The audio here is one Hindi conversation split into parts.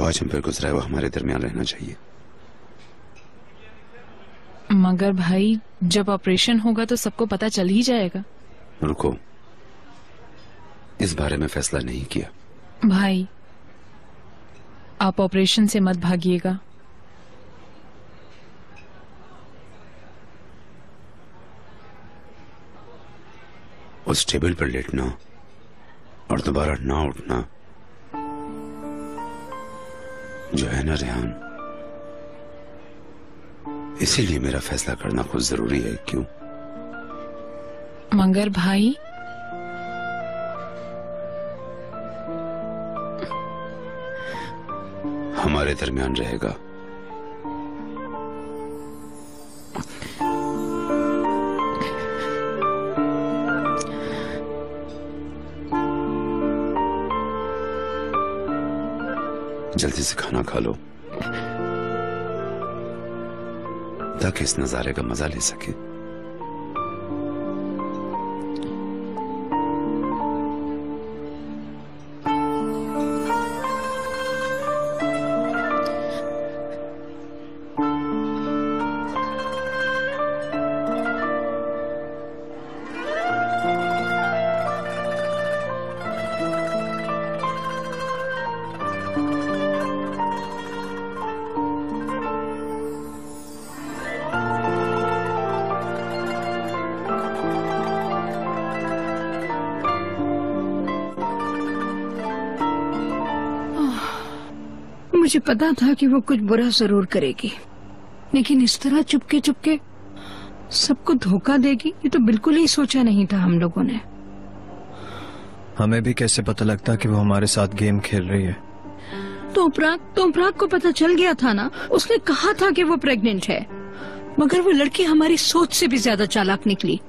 आज हम पर गुजरा है वो हमारे दरमियान रहना चाहिए। मगर भाई जब ऑपरेशन होगा तो सबको पता चल ही जाएगा। रुको, इस बारे में फैसला नहीं किया। भाई आप ऑपरेशन से मत भागिएगा। उस टेबल पर लेटना और दोबारा ना उठना जो है ना रेहान, इसीलिए मेरा फैसला करना खुद जरूरी है। क्यों? मगर भाई हमारे दरमियान रहेगा। जल्दी से खाना खा लो ताकि इस नजारे का मजा ले सके। मुझे पता था कि वो कुछ बुरा जरूर करेगी, लेकिन इस तरह चुपके चुपके सबको धोखा देगी ये तो बिल्कुल ही सोचा नहीं था हम लोगों ने। हमें भी कैसे पता लगता कि वो हमारे साथ गेम खेल रही है? तो उपराग को पता चल गया था ना, उसने कहा था कि वो प्रेग्नेंट है, मगर वो लड़की हमारी सोच से भी ज्यादा चालाक निकली।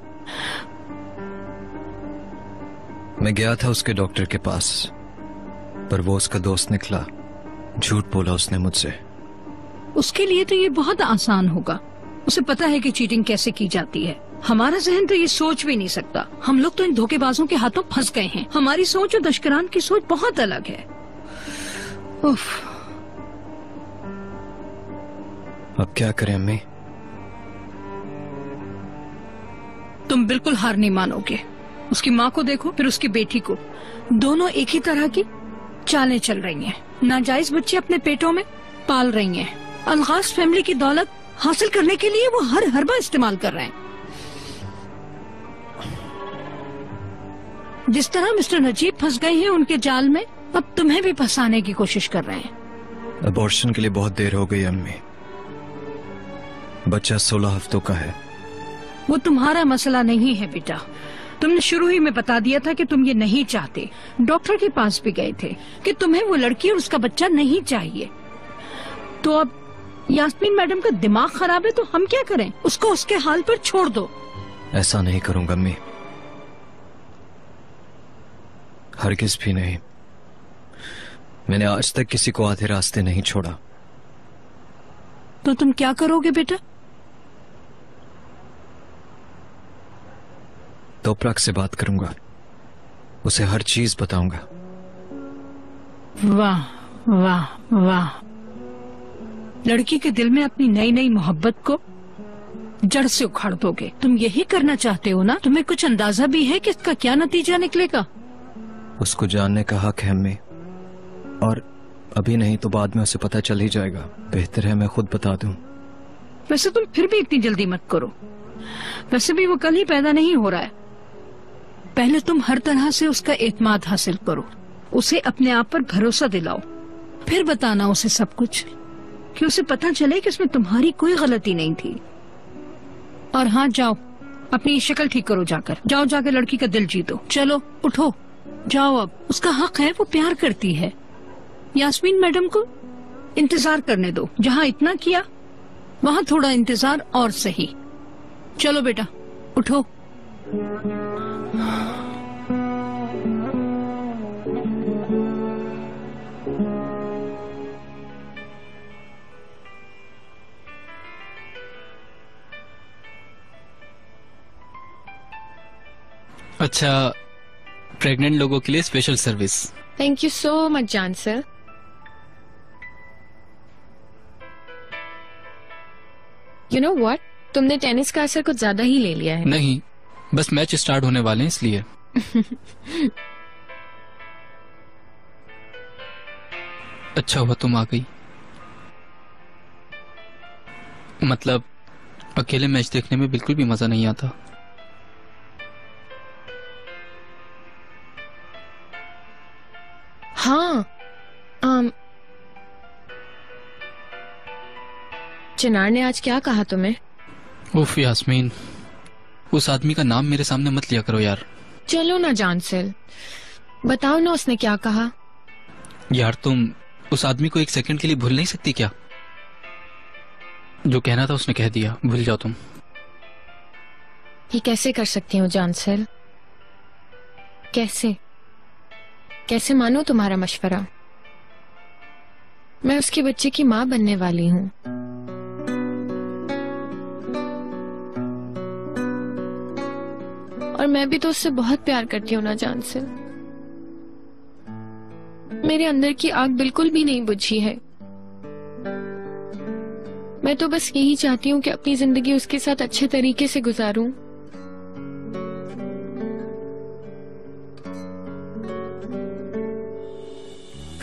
मैं गया था उसके डॉक्टर के पास, पर वो उसका दोस्त निकला। झूठ बोला उसने मुझसे। उसके लिए तो ये बहुत आसान होगा, उसे पता है कि चीटिंग कैसे की जाती है। हमारा जहन तो ये सोच भी नहीं सकता। हम लोग तो इन धोखेबाजों के हाथों फंस गए हैं। हमारी सोच और दशकरान की सोच बहुत अलग है। उफ। अब क्या करें अम्मी? तुम बिल्कुल हार नहीं मानोगे। उसकी माँ को देखो, फिर उसकी बेटी को, दोनों एक ही तरह की चालें चल रही हैं। नाजायज बच्चे अपने पेटों में पाल रही हैं। अलगाज फैमिली की दौलत हासिल करने के लिए वो हर हरबा इस्तेमाल कर रहे हैं। जिस तरह मिस्टर नजीब फंस गए हैं उनके जाल में, अब तुम्हें भी फंसाने की कोशिश कर रहे हैं। अबॉर्शन के लिए बहुत देर हो गई अम्मी। बच्चा 16 हफ्तों का है। वो तुम्हारा मसला नहीं है बेटा। तुमने शुरू ही में बता दिया था कि तुम ये नहीं चाहते। डॉक्टर के पास भी गए थे कि तुम्हें वो लड़की और उसका बच्चा नहीं चाहिए। तो अब यास्मीन मैडम का दिमाग खराब है तो हम क्या करें? उसको उसके हाल पर छोड़ दो। ऐसा नहीं करूंगा अम्मी, हरगिज भी नहीं। मैंने आज तक किसी को आधे रास्ते नहीं छोड़ा। तो तुम क्या करोगे बेटा? तोपराग से बात करूंगा, उसे हर चीज बताऊंगा। वाह वाह वाह। लड़की के दिल में अपनी नई नई मोहब्बत को जड़ से उखाड़ दोगे। तुम यही करना चाहते हो ना? तुम्हें कुछ अंदाजा भी है कि इसका क्या नतीजा निकलेगा? उसको जानने का हक है अम्मी, और अभी नहीं तो बाद में उसे पता चल ही जाएगा। बेहतर है मैं खुद बता दूं। वैसे तुम फिर भी इतनी जल्दी मत करो। वैसे भी वो कल ही पैदा नहीं हो रहा है। पहले तुम हर तरह से उसका एतमाद हासिल करो, उसे अपने आप पर भरोसा दिलाओ, फिर बताना उसे सब कुछ, कि उसे पता चले कि उसमें तुम्हारी कोई गलती नहीं थी। और हाँ, जाओ अपनी शक्ल ठीक करो, जाओ जाकर लड़की का दिल जीतो। चलो उठो, जाओ। अब उसका हक है, वो प्यार करती है। यास्मीन मैडम को इंतजार करने दो। जहाँ इतना किया वहाँ थोड़ा इंतजार और सही। चलो बेटा उठो। अच्छा, प्रेग्नेंट लोगों के लिए special service. Thank you so much जान सर। यू नो व्हाट, तुमने टेनिस का असर कुछ ज्यादा ही ले लिया है। नहीं, बस मैच स्टार्ट होने वाले हैं इसलिए। अच्छा हुआ तुम आ गई। मतलब अकेले मैच देखने में बिल्कुल भी मजा नहीं आता। हाँ, चिनार ने आज क्या कहा तुम्हें? उफ यास्मीन, उस आदमी का नाम मेरे सामने मत लिया करो यार। चलो ना जानसिल, बताओ ना उसने क्या कहा। यार तुम उस आदमी को एक सेकंड के लिए भूल नहीं सकती क्या? जो कहना था उसने कह दिया, भूल जाओ तुम। ये कैसे कर सकती हूँ जानसिल? कैसे कैसे मानूं तुम्हारा मशवरा? मैं उसके बच्चे की माँ बनने वाली हूँ। और मैं भी तो उससे बहुत प्यार करती हूँ ना जानसिल। मेरे अंदर की आग बिल्कुल भी नहीं बुझी है। मैं तो बस यही चाहती हूँ कि अपनी जिंदगी उसके साथ अच्छे तरीके से गुजारूं।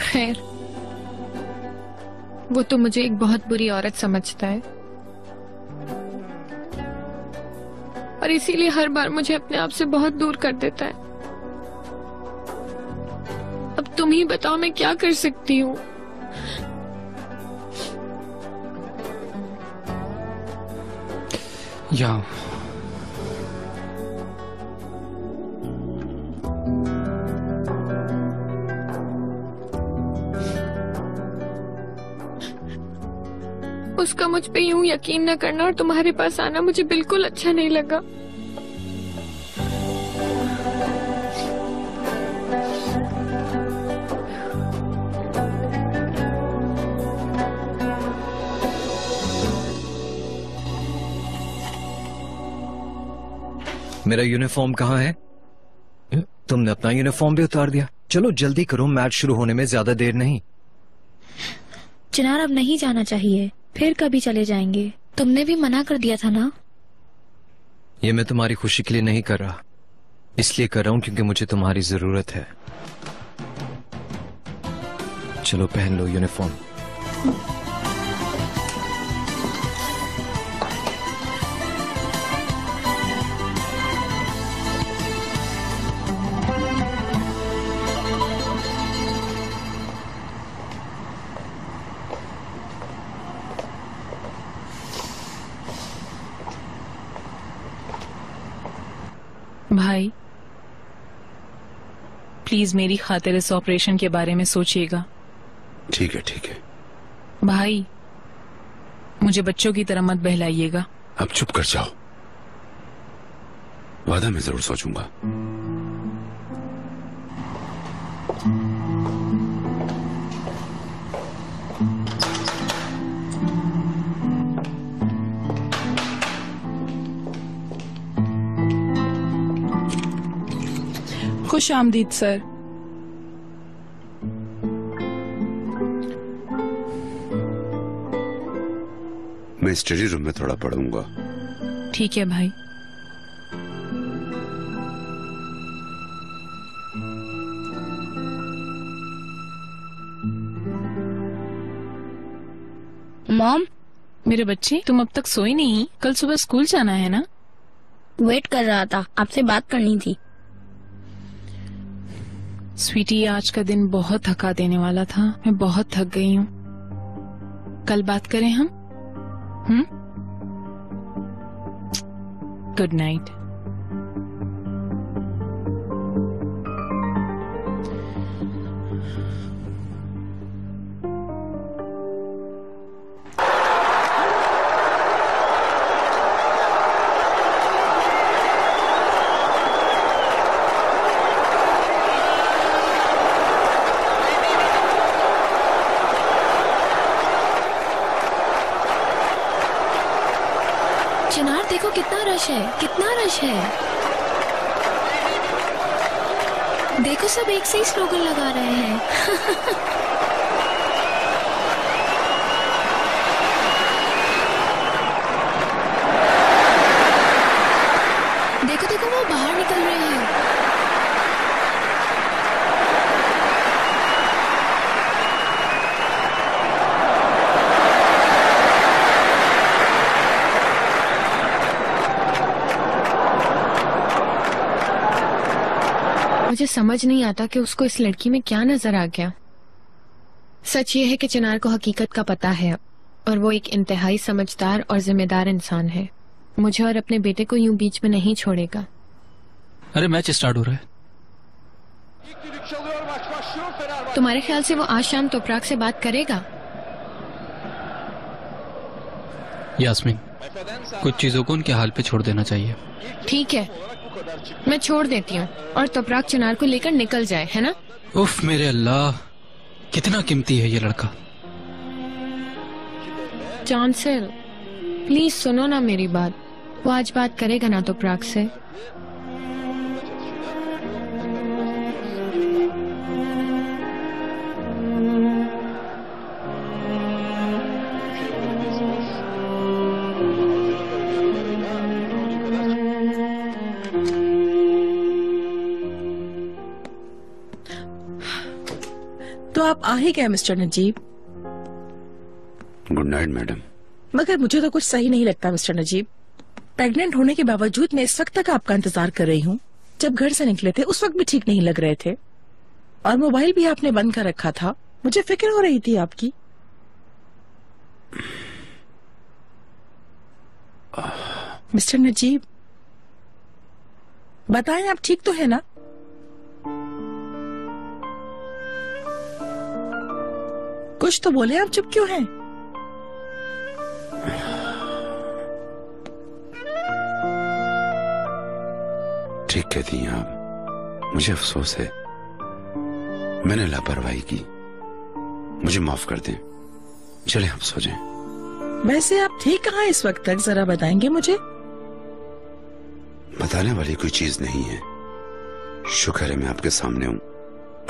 खैर, वो तो मुझे एक बहुत बुरी औरत समझता है और इसीलिए हर बार मुझे अपने आप से बहुत दूर कर देता है। अब तुम ही बताओ मैं क्या कर सकती हूँ? या उसका मुझ पे यूं यकीन न करना और तुम्हारे पास आना मुझे बिल्कुल अच्छा नहीं लगा। मेरा यूनिफॉर्म कहाँ है? तुमने अपना यूनिफॉर्म भी उतार दिया। चलो जल्दी करो, मैच शुरू होने में ज्यादा देर नहीं। चिनार अब नहीं जाना चाहिए, फिर कभी चले जाएंगे। तुमने भी मना कर दिया था ना। ये मैं तुम्हारी खुशी के लिए नहीं कर रहा, इसलिए कर रहा हूं क्योंकि मुझे तुम्हारी जरूरत है। चलो पहन लो यूनिफॉर्म। भाई प्लीज मेरी खातिर इस ऑपरेशन के बारे में सोचिएगा। ठीक है ठीक है। भाई मुझे बच्चों की तरह मत बहलाइएगा। अब चुप कर जाओ, वादा मैं जरूर सोचूंगा। खुश आमदीद सर। मैं स्टडी रूम में थोड़ा पढ़ूंगा। ठीक है भाई। मॉम, मेरे बच्चे तुम अब तक सोए नहीं? कल सुबह स्कूल जाना है ना? वेट कर रहा था, आपसे बात करनी थी। स्वीटी, आज का दिन बहुत थका देने वाला था। मैं बहुत थक गई हूँ। कल बात करें हम? Good night. चिनार देखो कितना रश है, कितना रश है। देखो सब एक से ही स्लोगन लगा रहे हैं। मुझे समझ नहीं आता कि उसको इस लड़की में क्या नजर आ गया। सच ये है कि चिनार को हकीकत का पता है और वो एक इंतहाई समझदार और जिम्मेदार इंसान है। मुझे और अपने बेटे को यूं बीच में नहीं छोड़ेगा। अरे मैच स्टार्ट हो रहा है। तुम्हारे ख्याल से वो आज शाम तोपराक से बात करेगा? यास्मीन, कुछ चीजों को उनके हाल पे छोड़ देना चाहिए। ठीक है, मैं छोड़ देती हूँ और तोपराक चिनार को लेकर निकल जाए, है ना? उफ मेरे अल्लाह, कितना कीमती है ये लड़का। चांसेल, प्लीज सुनो ना मेरी बात। वो आज बात करेगा ना तोपराक से? तो आप आ ही गए mister Najeeb. Good night madam. मगर मुझे तो कुछ सही नहीं लगता मिस्टर नजीब। प्रेग्नेंट होने के बावजूद मैं इस वक्त तक आपका इंतजार कर रही हूँ। जब घर से निकले थे उस वक्त भी ठीक नहीं लग रहे थे और मोबाइल भी आपने बंद कर रखा था। मुझे फिक्र हो रही थी आपकी। मिस्टर नजीब बताएं, आप ठीक तो है ना? कुछ तो बोले, आप चुप क्यों हैं? ठीक कहती हैं आप। मुझे अफसोस है, मैंने लापरवाही की। मुझे माफ कर दें। चले आप सो जाएं। वैसे आप ठीक कहाँ इस वक्त तक, जरा बताएंगे मुझे? बताने वाली कोई चीज नहीं है। शुक्र है मैं आपके सामने हूं।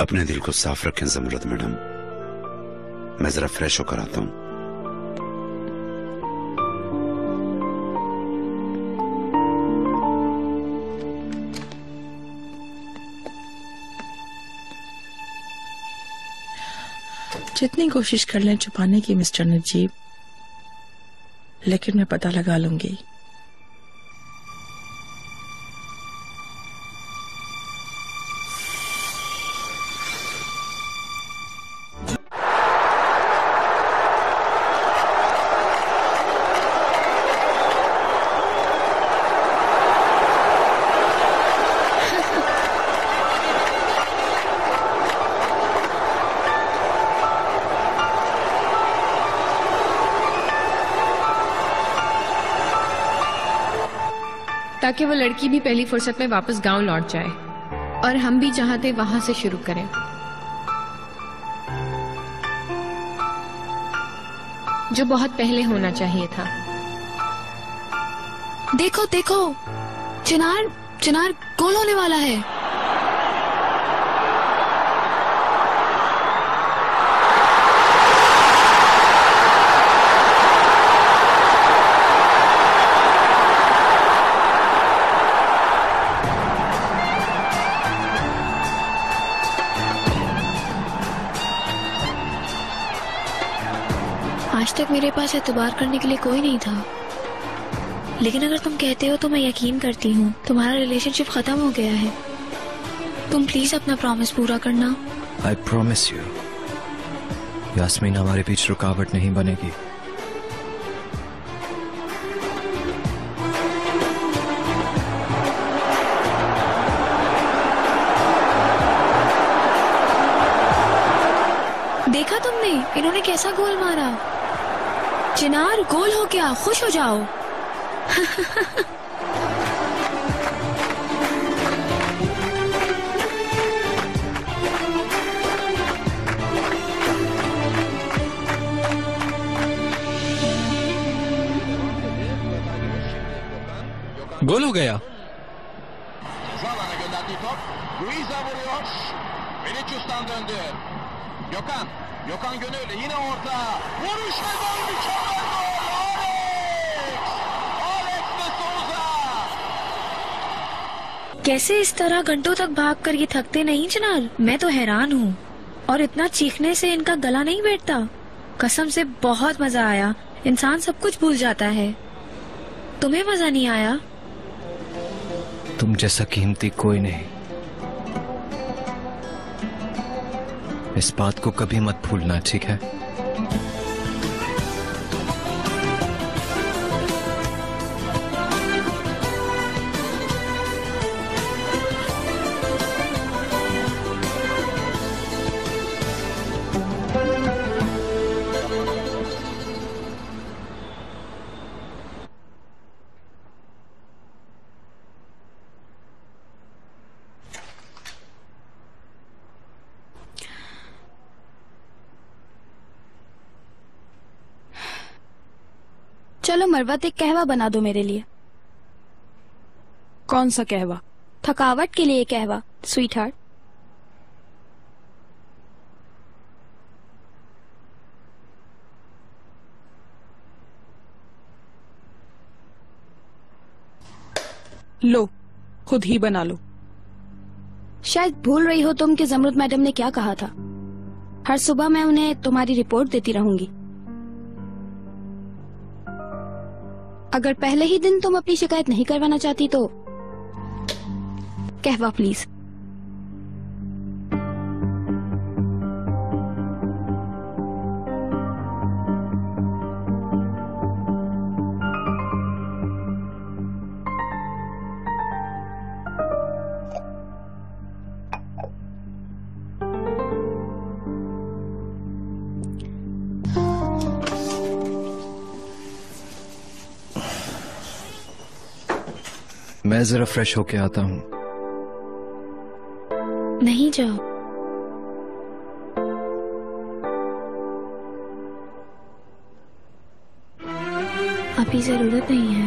अपने दिल को साफ रखें ज़मरुद मैडम। मैं जरा फ्रेश होकर आता हूं। जितनी कोशिश कर लें छुपाने की मिस्टर नजीब, लेकिन मैं पता लगा लूंगी। ताकि वो लड़की भी पहली फुर्सत में वापस गांव लौट जाए और हम भी जहां थे वहां से शुरू करें। जो बहुत पहले होना चाहिए था। देखो देखो, चिनार चिनार गोल होने वाला है। आज तक मेरे पास एतबार करने के लिए कोई नहीं था, लेकिन अगर तुम कहते हो तो मैं यकीन करती हूँ तुम्हारा रिलेशनशिप खत्म हो गया है। तुम प्लीज अपना प्रॉमिस पूरा करना। आई प्रॉमिस यू, यास्मीन हमारे बीच रुकावट नहीं बनेगी। देखा तुमने इन्होंने कैसा गोल मारा? चिनार गोल हो गया, खुश हो जाओ। गोल हो गया। Zala'na gönderdiği top. Guiza vuruyor. Vinicius'tan döndü. Gökhan Gönül yine orta. Vuruş ve gol, mükemmel gol. Alex de Souza. कैसे इस तरह घंटों तक भागकर ये थकते नहीं चिनार? मैं तो हैरान हूँ। और इतना चीखने से इनका गला नहीं बैठता। कसम से बहुत मजा आया। इंसान सब कुछ भूल जाता है। तुम्हें मजा नहीं आया? तुम जैसा कीमती कोई नहीं। इस बात को कभी मत भूलना, ठीक है? चलो मरवत, एक कहवा बना दो मेरे लिए। कौन सा कहवा? थकावट के लिए कहवा, स्वीट हार्ट। लो, खुद ही बना लो। शायद भूल रही हो तुम कि जमरुद मैडम ने क्या कहा था। हर सुबह मैं उन्हें तुम्हारी रिपोर्ट देती रहूंगी। अगर पहले ही दिन तुम अपनी शिकायत नहीं करवाना चाहती तो कहवा प्लीज। मैं जरा फ्रेश होके आता हूँ। नहीं जाओ। अभी जरूरत नहीं है।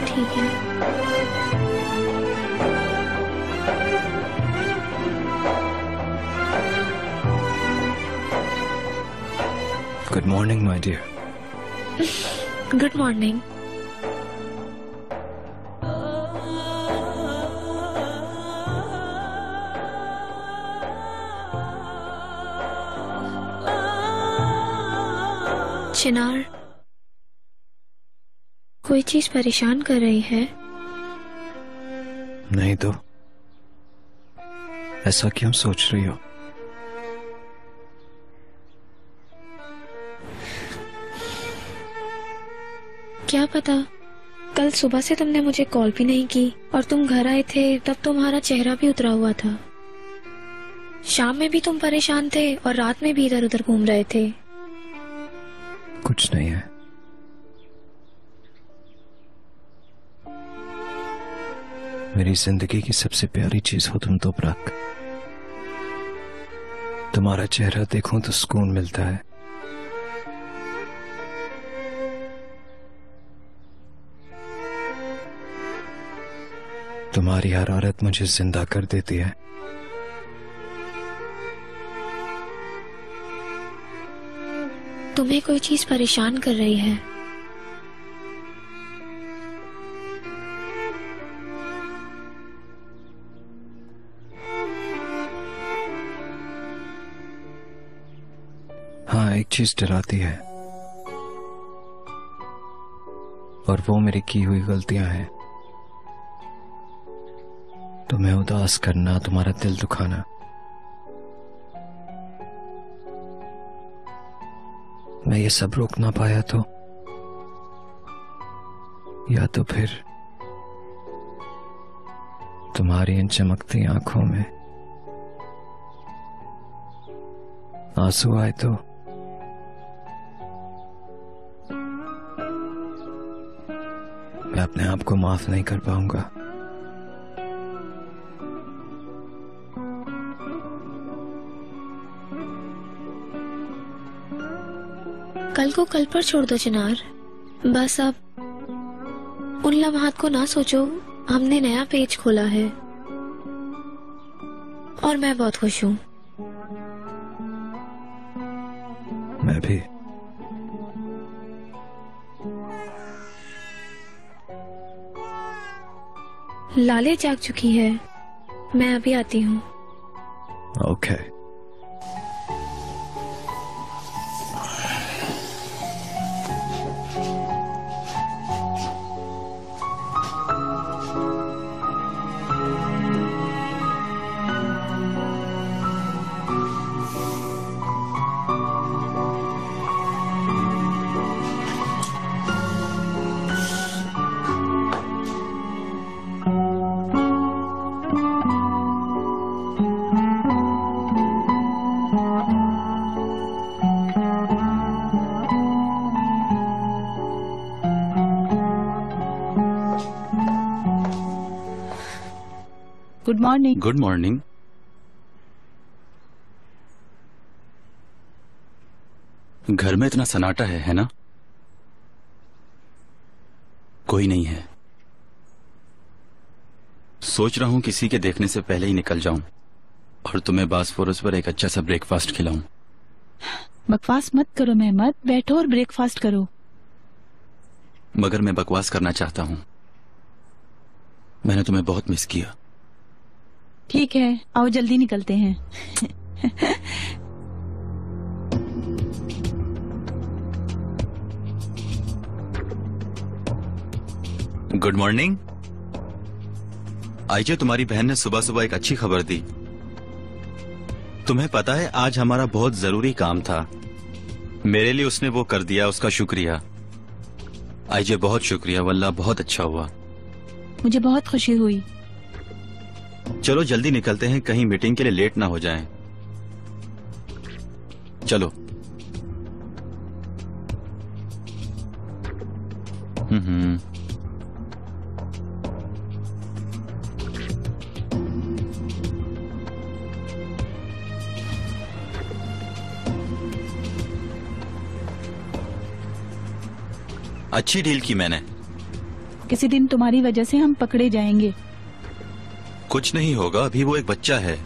ठीक है। Good morning my dear. Good morning. Chinar, कोई चीज परेशान कर रही है? नहीं तो ऐसा क्यों सोच रही हो? क्या पता, कल सुबह से तुमने मुझे कॉल भी नहीं की और तुम घर आए थे तब तुम्हारा चेहरा भी उतरा हुआ था। शाम में भी तुम परेशान थे और रात में भी इधर उधर घूम रहे थे। कुछ नहीं है। मेरी जिंदगी की सबसे प्यारी चीज हो तुम तो प्राक। तुम्हारा चेहरा देखूं तो सुकून मिलता है। तुम्हारी हरारत मुझे जिंदा कर देती है। तुम्हें कोई चीज परेशान कर रही है? हाँ, एक चीज डराती है और वो मेरी की हुई गलतियां हैं। तुम्हें उदास करना, तुम्हारा दिल दुखाना। मैं ये सब रोक ना पाया तो, या तो फिर तुम्हारी इन चमकती आंखों में आंसू आए तो मैं अपने आप को माफ नहीं कर पाऊंगा। कल को कल पर छोड़ दो चिनार। बस अब उन लम्हात को ना सोचो। हमने नया पेज खोला है और मैं बहुत खुश हूँ। मैं भी। लाले जाग चुकी है, मैं अभी आती हूँ। Okay. Good morning. Good morning. घर में इतना सन्नाटा है ना? कोई नहीं है। सोच रहा हूं किसी के देखने से पहले ही निकल जाऊं और तुम्हें बासफोरस पर एक अच्छा सा ब्रेकफास्ट खिलाऊं। बकवास मत करो मेहमद, बैठो और ब्रेकफास्ट करो। मगर मैं बकवास करना चाहता हूं। मैंने तुम्हें बहुत मिस किया। ठीक है, आओ जल्दी निकलते हैं। Good morning. आइजे, तुम्हारी बहन ने सुबह सुबह एक अच्छी खबर दी। तुम्हें पता है आज हमारा बहुत जरूरी काम था। मेरे लिए उसने वो कर दिया, उसका शुक्रिया। आइजे बहुत शुक्रिया, वल्लाह बहुत अच्छा हुआ। मुझे बहुत खुशी हुई। चलो जल्दी निकलते हैं, कहीं मीटिंग के लिए लेट ना हो जाएं। चलो। अच्छी डील की मैंने। किसी दिन तुम्हारी वजह से हम पकड़े जाएंगे। कुछ नहीं होगा, अभी वो एक बच्चा है।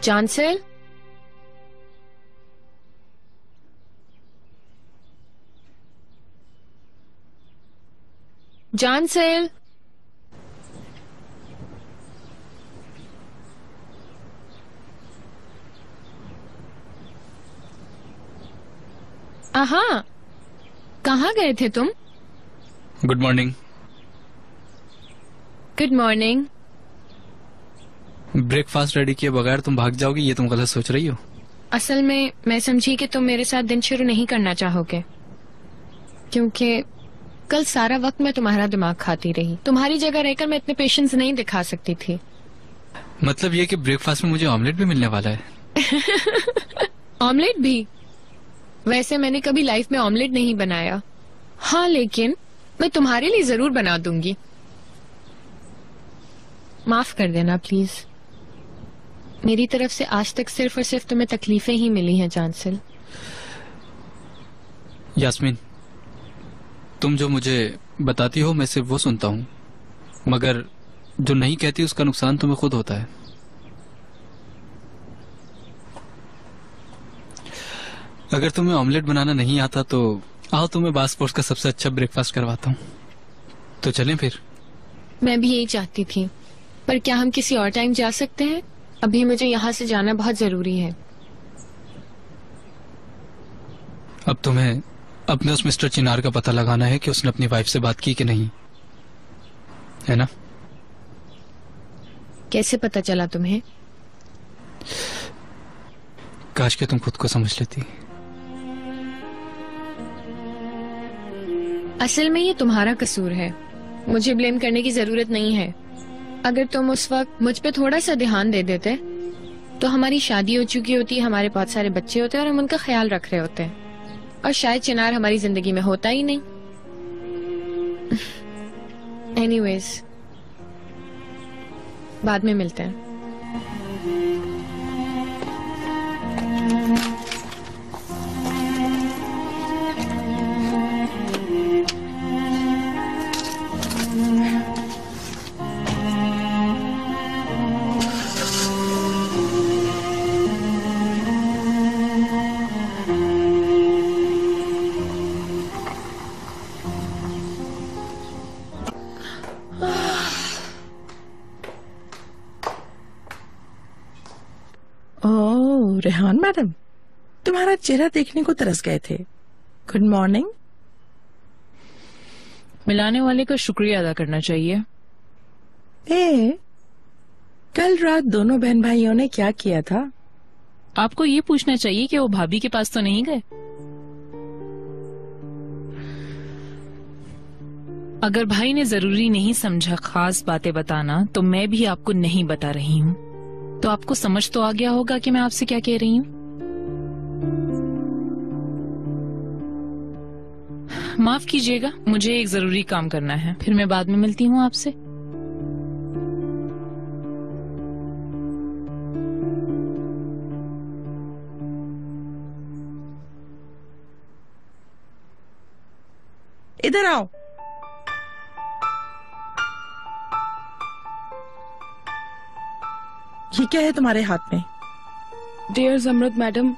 चांसेल, चांसेल, हाँ, कहाँ गए थे तुम? Good morning. Good morning. Breakfast ready किए बगैर तुम भाग जाओगी, ये तुम गलत सोच रही हो। असल में मैं समझी कि तुम मेरे साथ दिन शुरू नहीं करना चाहोगे, क्योंकि कल सारा वक्त मैं तुम्हारा दिमाग खाती रही। तुम्हारी जगह रहकर मैं इतने पेशेंस नहीं दिखा सकती थी। मतलब ये कि ब्रेकफास्ट में मुझे ऑमलेट भी मिलने वाला है। ऑमलेट भी? वैसे मैंने कभी लाइफ में ऑमलेट नहीं बनाया। हाँ, लेकिन मैं तुम्हारे लिए जरूर बना दूंगी। माफ कर देना प्लीज। मेरी तरफ से आज तक सिर्फ और सिर्फ तुम्हें तकलीफें ही मिली हैं चांसेल। यास्मीन, तुम जो मुझे बताती हो मैं सिर्फ वो सुनता हूँ, मगर जो नहीं कहती उसका नुकसान तुम्हें खुद होता है। अगर तुम्हें ऑमलेट बनाना नहीं आता तो आओ तुम्हें बासपोर्स का सबसे अच्छा ब्रेकफास्ट करवाता हूँ। तो चलें फिर। मैं भी यही चाहती थी, पर क्या हम किसी और टाइम जा सकते हैं? अभी मुझे यहाँ से जाना बहुत जरूरी है। अब तुम्हें अपने उस मिस्टर चिनार का पता लगाना है कि उसने अपनी वाइफ से बात की कि नहीं, है ना? कैसे पता चला तुम्हें? काश के तुम खुद को समझ लेती। असल में ये तुम्हारा कसूर है, मुझे ब्लेम करने की जरूरत नहीं है। अगर तुम उस वक्त मुझ पे थोड़ा सा ध्यान दे देते तो हमारी शादी हो चुकी होती है, हमारे बहुत सारे बच्चे होते हैं और हम उनका ख्याल रख रहे होते हैं, और शायद चिनार हमारी जिंदगी में होता ही नहीं। एनीवेज, बाद में मिलते हैं। ओह रेहान मैडम, तुम्हारा चेहरा देखने को तरस गए थे। Good morning. मिलाने वाले का शुक्रिया अदा करना चाहिए। कल रात दोनों बहन भाइयों ने क्या किया था? आपको ये पूछना चाहिए कि वो भाभी के पास तो नहीं गए। अगर भाई ने जरूरी नहीं समझा खास बातें बताना, तो मैं भी आपको नहीं बता रही हूँ। तो आपको समझ तो आ गया होगा कि मैं आपसे क्या कह रही हूँ। माफ कीजिएगा, मुझे एक जरूरी काम करना है, फिर मैं बाद में मिलती हूँ आपसे। इधर आओ। ये क्या है तुम्हारे हाथ में? डियर जमरुद मैडम,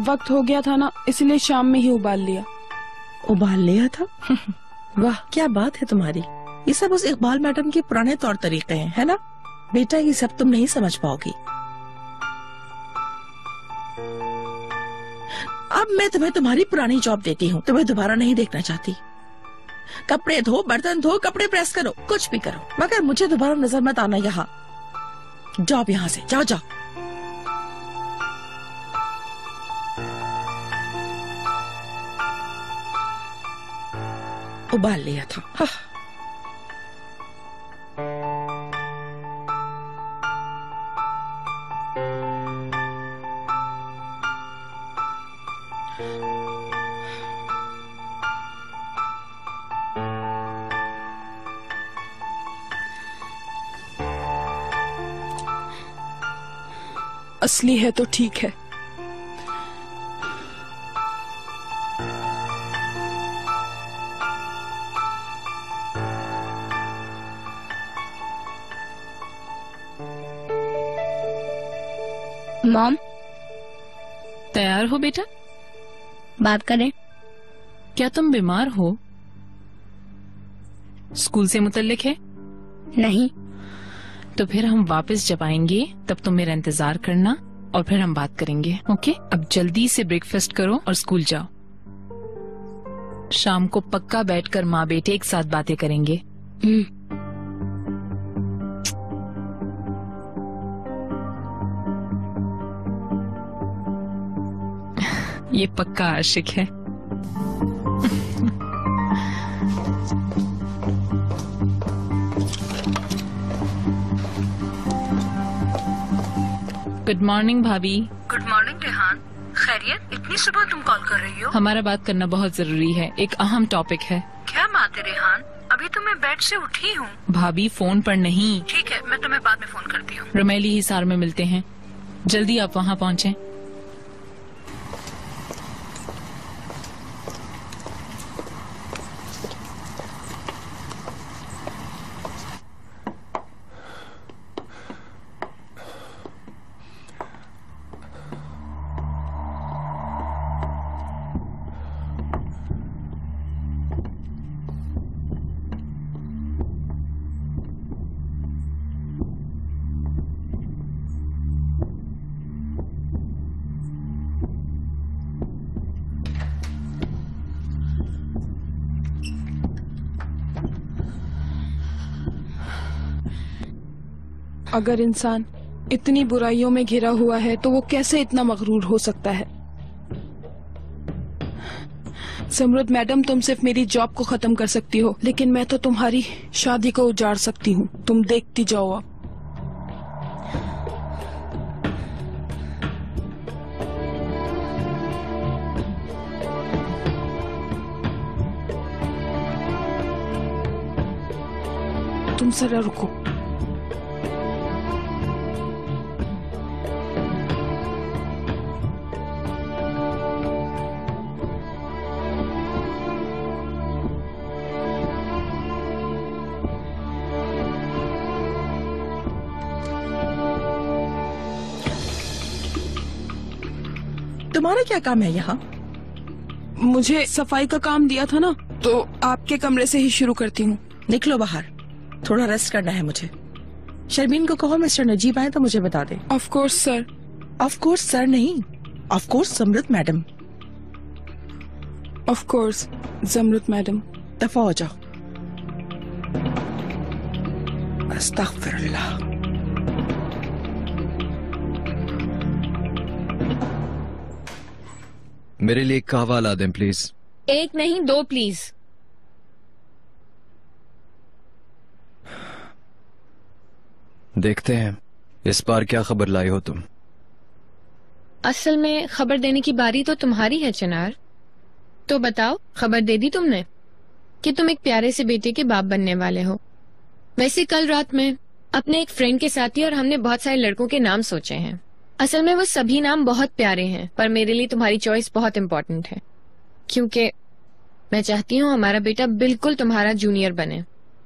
वक्त हो गया था ना, इसलिए शाम में ही उबाल लिया। उबाल लिया था? वाह क्या बात है तुम्हारी। ये सब उस इकबाल मैडम के पुराने तौर तरीके हैं, है ना? बेटा ये सब तुम नहीं समझ पाओगी। अब मैं तुम्हें तुम्हारी पुरानी जॉब देती हूँ, तुम्हें दोबारा नहीं देखना चाहती। कपड़े धो, बर्तन धो, कपड़े प्रेस करो, कुछ भी करो, मगर मुझे दोबारा नजर मत आना यहाँ। जाओ यहाँ से, जाओ जाओ। उबाल लिया था। हाँ। असली है तो ठीक है। मॉम, तैयार हो बेटा? बात करें? क्या तुम बीमार हो? स्कूल से मुतल्लिक है? नहीं। तो फिर हम वापस जब आएंगे तब तुम मेरा इंतजार करना और फिर हम बात करेंगे। ओके? अब जल्दी से ब्रेकफास्ट करो और स्कूल जाओ। शाम को पक्का बैठकर माँ बेटे एक साथ बातें करेंगे। ये पक्का आशिक है। गुड मॉर्निंग भाभी। गुड मॉर्निंग रेहान, खैरियत? इतनी सुबह तुम कॉल कर रही हो? हमारा बात करना बहुत जरूरी है, एक अहम टॉपिक है। क्या बात है रेहान? अभी तो मैं बेड से उठी हूँ। भाभी फोन पर नहीं। ठीक है, मैं तुम्हें बाद में फोन करती हूँ। रमेली हिसार में मिलते हैं, जल्दी आप वहाँ पहुँचे। अगर इंसान इतनी बुराइयों में घिरा हुआ है तो वो कैसे इतना मगरूर हो सकता है? समरुद मैडम, तुम सिर्फ मेरी जॉब को खत्म कर सकती हो, लेकिन मैं तो तुम्हारी शादी को उजाड़ सकती हूँ। तुम देखती जाओ। अब तुम जरा रुको। तुम्हारा क्या काम है यहाँ? मुझे सफाई का काम दिया था ना, तो आपके कमरे से ही शुरू करती हूँ। निकलो बाहर, थोड़ा रेस्ट करना है मुझे। शर्मीन को कहो मिस्टर नजीब आए तो मुझे बता दे। Of course sir. Of course sir नहीं, of course Jamrut madam. Of course Jamrut madam. दफा हो जाओ। अस्तगफिरुल्लाह। मेरे लिए एक कहवा ला दें प्लीज। एक नहीं, 2 प्लीज। देखते हैं इस बार क्या खबर लाई हो तुम। असल में खबर देने की बारी तो तुम्हारी है चिनार। तो बताओ, खबर दे दी तुमने कि तुम एक प्यारे से बेटे के बाप बनने वाले हो। वैसे कल रात में अपने एक फ्रेंड के साथ ही और हमने बहुत सारे लड़कों के नाम सोचे हैं। असल में वो सभी नाम बहुत प्यारे हैं, पर मेरे लिए तुम्हारी चॉइस बहुत इम्पोर्टेंट है, क्योंकि मैं चाहती हूँ हमारा बेटा बिल्कुल तुम्हारा जूनियर बने।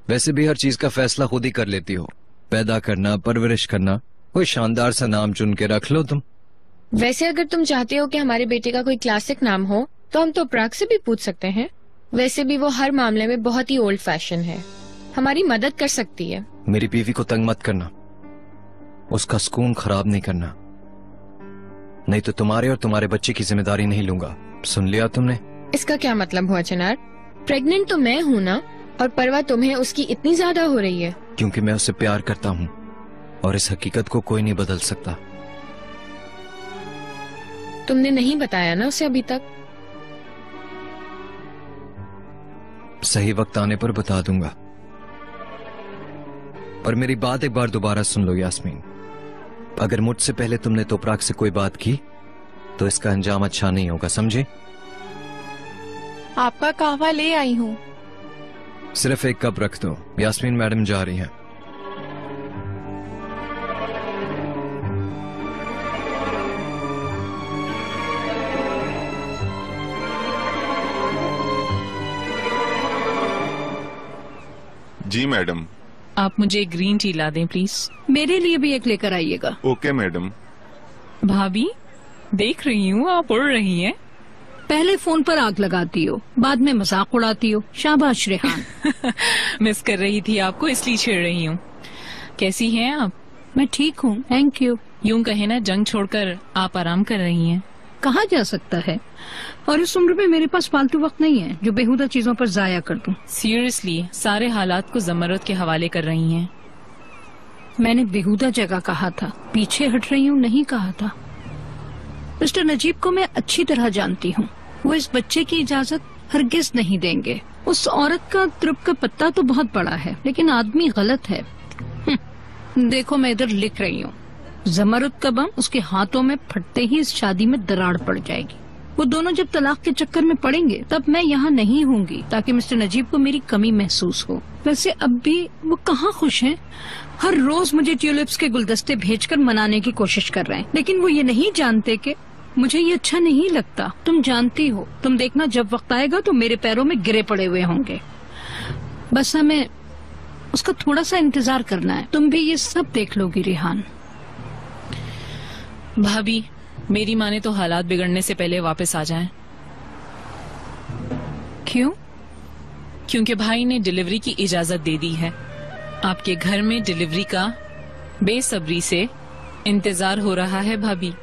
वैसे भी हर चीज का फैसला खुद ही कर लेती हो, पैदा करना, परवरिश करना। कोई शानदार सा नाम चुन के रख लो तुम। वैसे अगर तुम चाहते हो कि हमारे बेटे का कोई क्लासिक नाम हो तो हम तो प्राग से भी पूछ सकते हैं। वैसे भी वो हर मामले में बहुत ही ओल्ड फैशन है, हमारी मदद कर सकती है। मेरी बीवी को तंग मत करना, उसका सुकून खराब नहीं करना, नहीं तो तुम्हारे और तुम्हारे बच्चे की जिम्मेदारी नहीं लूंगा। सुन लिया तुमने? इसका क्या मतलब हुआ चिनार? प्रेग्नेंट तो मैं हूँ ना, और परवाह तुम्हें उसकी इतनी ज्यादा हो रही है। क्योंकि मैं उससे प्यार करता हूँ और इस हकीकत को कोई नहीं बदल सकता। तुमने नहीं बताया ना उसे अभी तक? सही वक्त आने पर बता दूंगा। पर मेरी बात एक बार दोबारा सुन लो यास्मीन, अगर मुझसे पहले तुमने तोपराग से कोई बात की तो इसका अंजाम अच्छा नहीं होगा, समझे? आपका कहवा ले आई हूँ। सिर्फ एक कप रख दो, यास्मीन मैडम जा रही हैं। जी मैडम। आप मुझे ग्रीन टी ला दें प्लीज। मेरे लिए भी एक लेकर आइएगा। Okay madam. भाभी, देख रही हूँ आप उड़ रही हैं। पहले फोन पर आग लगाती हो, बाद में मजाक उड़ाती हो। शाबाश रेहान। मिस कर रही थी आपको, इसलिए छिड़ रही हूँ। कैसी हैं आप? मैं ठीक हूँ, थैंक यू। यूं कहे ना, जंग छोड़कर आप आराम कर रही हैं। कहा जा सकता है, और इस उम्र में मेरे पास फालतू वक्त नहीं है जो बेहुदा चीजों पर जाया कर दूं। सीरियसली, सारे हालात को जमरुत के हवाले कर रही हैं। मैंने बेहुदा जगह कहा था, पीछे हट रही हूँ नहीं कहा था। मिस्टर नजीब को मैं अच्छी तरह जानती हूँ, वो इस बच्चे की इजाजत हरगिज नहीं देंगे। उस औरत का द्रुप का पत्ता तो बहुत बड़ा है, लेकिन आदमी गलत है। देखो मैं इधर लिख रही हूँ, जमरुत का बम उसके हाथों में फटते ही इस शादी में दरार पड़ जाएगी। वो दोनों जब तलाक के चक्कर में पड़ेंगे तब मैं यहाँ नहीं होंगी, ताकि मिस्टर नजीब को मेरी कमी महसूस हो। वैसे अब भी वो कहाँ खुश हैं? हर रोज मुझे ट्यूलिप्स के गुलदस्ते भेजकर मनाने की कोशिश कर रहे हैं, लेकिन वो ये नहीं जानते कि मुझे ये अच्छा नहीं लगता। तुम जानती हो, तुम देखना जब वक्त आएगा तो मेरे पैरों में गिरे पड़े हुए होंगे। बस हमें उसका थोड़ा सा इंतजार करना है। तुम भी ये सब देख लोगी रेहान। भाभी, मेरी माने तो हालात बिगड़ने से पहले वापस आ जाएं। क्यों? क्योंकि भाई ने डिलीवरी की इजाजत दे दी है। आपके घर में डिलीवरी का बेसब्री से इंतजार हो रहा है भाभी।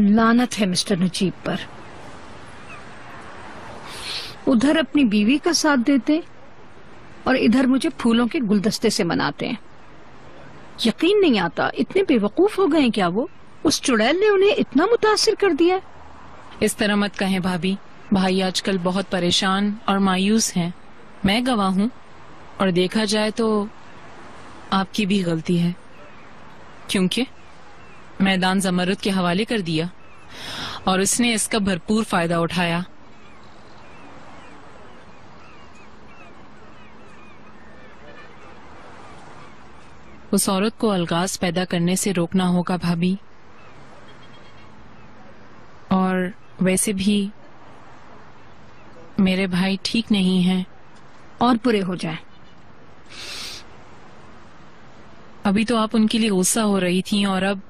लानत है मिस्टर नजीब पर। उधर अपनी बीवी का साथ देते और इधर मुझे फूलों के गुलदस्ते से मनाते हैं। यकीन नहीं आता, इतने बेवकूफ हो गए क्या वो? उस चुड़ैल ने उन्हें इतना मुतासिर कर दिया। इस तरह मत कहें भाभी, भाई आजकल बहुत परेशान और मायूस हैं। मैं गवाह हूँ और देखा जाए तो आपकी भी गलती है, क्योंकि मैदान जमरुद के हवाले कर दिया और उसने इसका भरपूर फायदा उठाया। उस औरत को अलगाज पैदा करने से रोकना होगा भाभी। और वैसे भी मेरे भाई ठीक नहीं हैं। और बुरे हो जाए। अभी तो आप उनके लिए गुस्सा हो रही थी और अब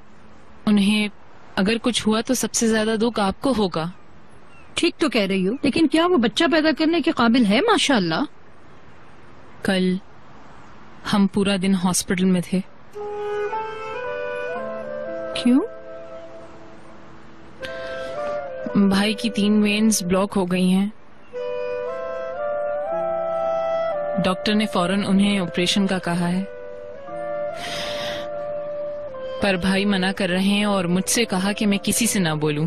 उन्हें अगर कुछ हुआ तो सबसे ज्यादा दुख आपको होगा। ठीक तो कह रही हो, लेकिन क्या वो बच्चा पैदा करने के काबिल है? माशाअल्लाह। कल हम पूरा दिन हॉस्पिटल में थे। क्यों? भाई की 3 वेन्स ब्लॉक हो गई हैं। डॉक्टर ने फौरन उन्हें ऑपरेशन का कहा है, पर भाई मना कर रहे हैं और मुझसे कहा कि मैं किसी से ना बोलूं।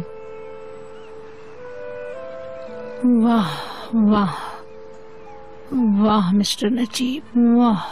वाह वाह वाह मिस्टर नजीब, वाह।